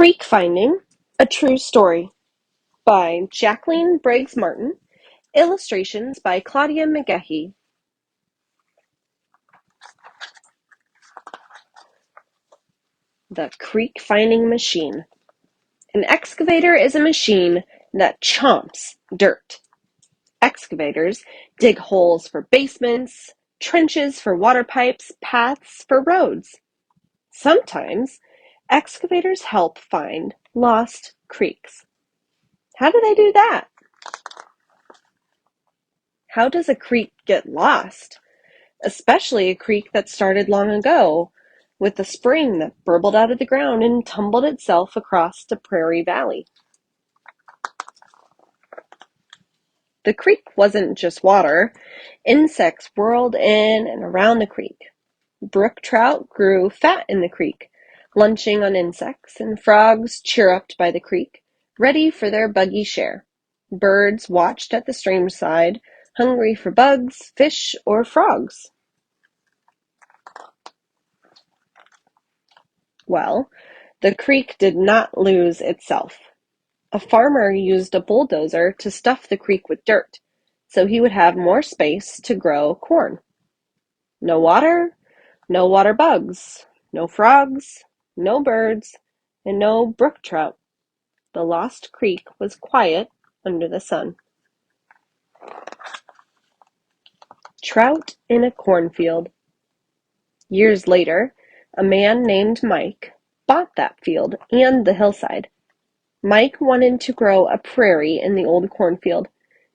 Creekfinding, A True Story by Jacqueline Briggs Martin, illustrations by Claudia McGehee. The Creekfinding Machine. An excavator is a machine that chomps dirt. Excavators dig holes for basements, trenches for water pipes, paths for roads. Sometimes, excavators help find lost creeks. How do they do that? How does a creek get lost? Especially a creek that started long ago, with a spring that burbled out of the ground and tumbled itself across the prairie valley. The creek wasn't just water. Insects whirled in and around the creek. Brook trout grew fat in the creek, lunching on insects, and frogs chirruped by the creek, ready for their buggy share. Birds watched at the stream side, hungry for bugs, fish, or frogs. Well, the creek did not lose itself. A farmer used a bulldozer to stuff the creek with dirt, so he would have more space to grow corn. No water bugs, no frogs, no birds, and no brook trout. The lost creek was quiet under the sun. Trout in a cornfield. Years later, a man named Mike bought that field and the hillside. Mike wanted to grow a prairie in the old cornfield,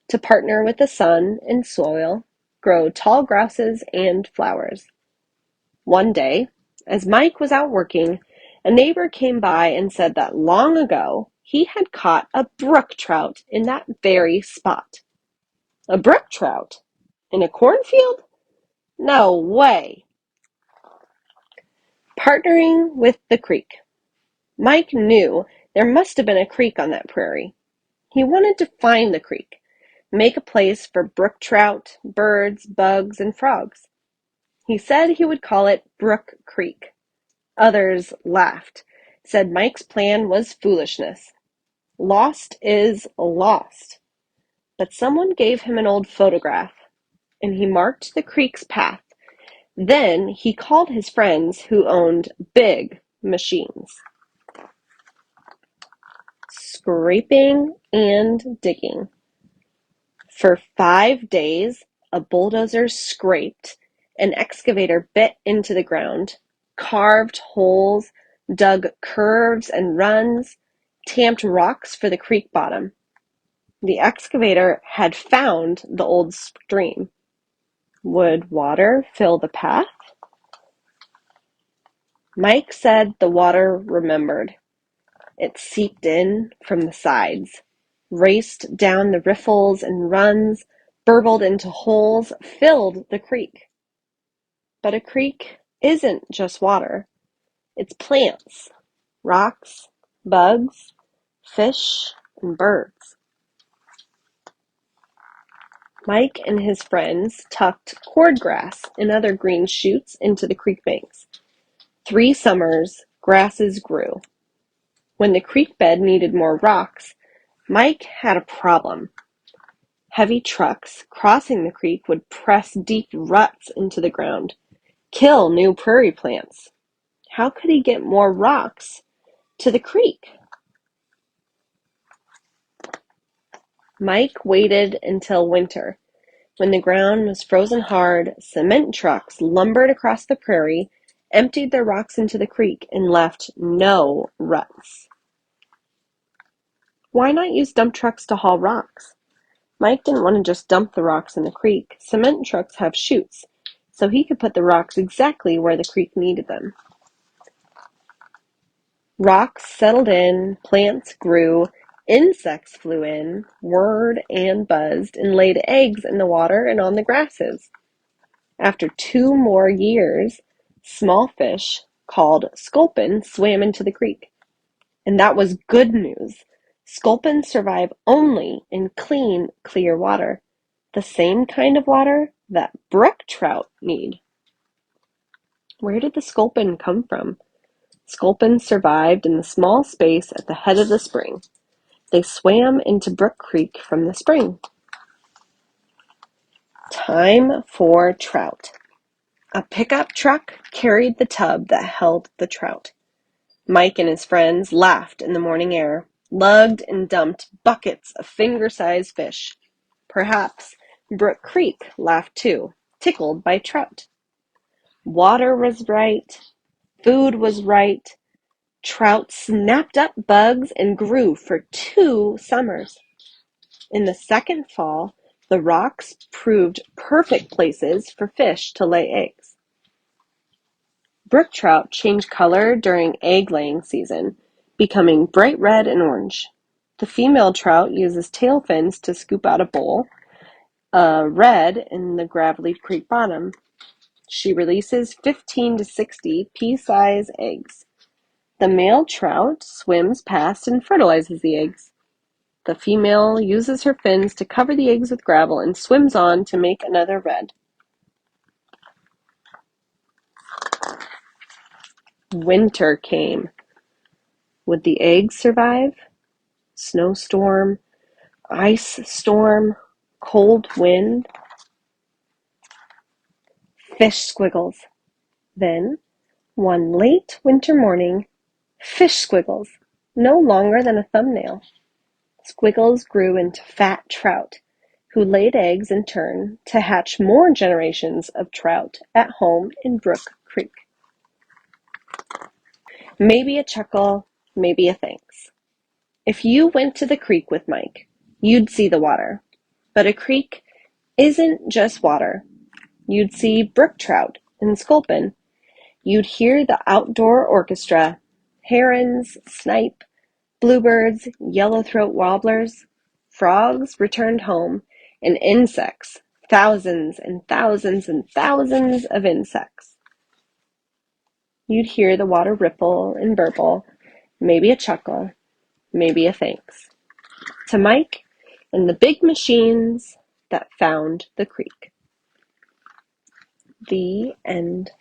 to partner with the sun and soil, grow tall grasses and flowers. One day, as Mike was out working, a neighbor came by and said that long ago he had caught a brook trout in that very spot. A brook trout? In a cornfield? No way! Partnering with the creek. Mike knew there must have been a creek on that prairie. He wanted to find the creek, make a place for brook trout, birds, bugs, and frogs. He said he would call it Brook Creek. Others laughed, said Mike's plan was foolishness. Lost is lost. But someone gave him an old photograph, and he marked the creek's path. Then he called his friends who owned big machines. Scraping and digging. For 5 days, a bulldozer scraped, an excavator bit into the ground, carved holes, dug curves and runs, tamped rocks for the creek bottom. The excavator had found the old stream. Would water fill the path? Mike said the water remembered. It seeped in from the sides, raced down the riffles and runs, burbled into holes, filled the creek. But a creek isn't just water. It's plants, rocks, bugs, fish, and birds. Mike and his friends tucked cordgrass and other green shoots into the creek banks. 3 summers, grasses grew. When the creek bed needed more rocks, Mike had a problem. Heavy trucks crossing the creek would press deep ruts into the ground, kill new prairie plants. How could he get more rocks to the creek? Mike waited until winter. When the ground was frozen hard, cement trucks lumbered across the prairie, emptied their rocks into the creek, and left no ruts. Why not use dump trucks to haul rocks? Mike didn't want to just dump the rocks in the creek. Cement trucks have chutes, so he could put the rocks exactly where the creek needed them. Rocks settled in, plants grew, insects flew in, whirred and buzzed, and laid eggs in the water and on the grasses. After 2 more years, small fish called sculpin swam into the creek. And that was good news. Sculpins survive only in clean, clear water, the same kind of water that brook trout need. Where did the sculpin come from? Sculpins survived in the small space at the head of the spring. They swam into Brook Creek from the spring. Time for trout. A pickup truck carried the tub that held the trout. Mike and his friends laughed in the morning air, lugged and dumped buckets of finger-sized fish. Perhaps Brook Creek laughed too, tickled by trout. Water was right, food was right. Trout snapped up bugs and grew for 2 summers. In the second fall, the rocks proved perfect places for fish to lay eggs. Brook trout change color during egg-laying season, becoming bright red and orange. The female trout uses tail fins to scoop out a bowl, red in the gravelly creek bottom. She releases 15 to 60 pea-size eggs. The male trout swims past and fertilizes the eggs. The female uses her fins to cover the eggs with gravel and swims on to make another red. Winter came. Would the eggs survive? Snowstorm, ice storm, cold wind? Fish squiggles. Then, one late winter morning, fish squiggles, no longer than a thumbnail. Squiggles grew into fat trout, who laid eggs in turn to hatch more generations of trout at home in Brook Creek. Maybe a chuckle, maybe a thanks. If you went to the creek with Mike, you'd see the water. But a creek isn't just water. You'd see brook trout and sculpin. You'd hear the outdoor orchestra, herons, snipe, bluebirds, yellowthroat warblers. Frogs returned home, and insects, thousands and thousands and thousands of insects. You'd hear the water ripple and burble, maybe a chuckle, maybe a thanks. To Mike and the big machines that found the creek. The end.